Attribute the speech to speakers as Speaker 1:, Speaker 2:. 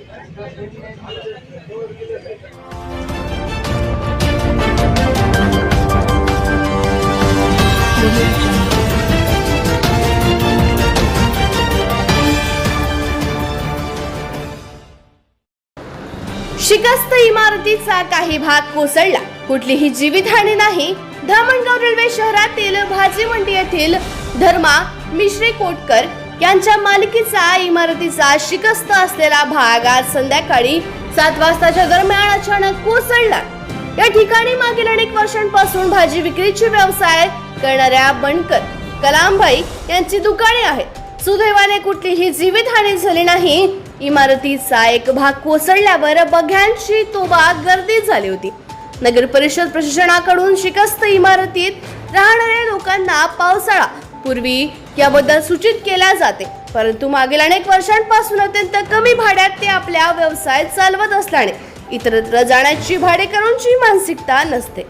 Speaker 1: शिकस्त इमारतीचा काही भाग कोसळला, कुठलीही जीवितहानी नाही। धामणगाव रेल्वे शहरातील भाजी मंडी येथील धर्मा मिश्रे कोटकर यांच्या मालकीचा इमारतीचा शिकस्त असलेला भाग आज संध्याकाळी 7 वाजताच्या दरम्यान अचानक कोसळला। या ठिकाणी मागील अनेक वर्षांपासून भाजी विक्रीचे व्यवसाय करणाऱ्या बनकर कलामबाई यांची दुकाने आहेत। सुदैवाने कुठलीही जीवितहानी झाली नाही। इमारतीचा एक भाग कोसळल्यावर बघ्यांची तोबा गर्दी झाली होती। नगर परिषद प्रशासनाकडून शिकस्त इमारतीत राहणाऱ्या लोकांना पावसाळा पूर्वी याबद्दल सूचित केले जाते, परंतु मागील अनेक वर्षांपासून अत्यंत कमी भाड्यात ते आपला व्यवसाय चालवत असल्याने इतरत्र जाण्याची भाडेकरूंची मानसिकता नसते।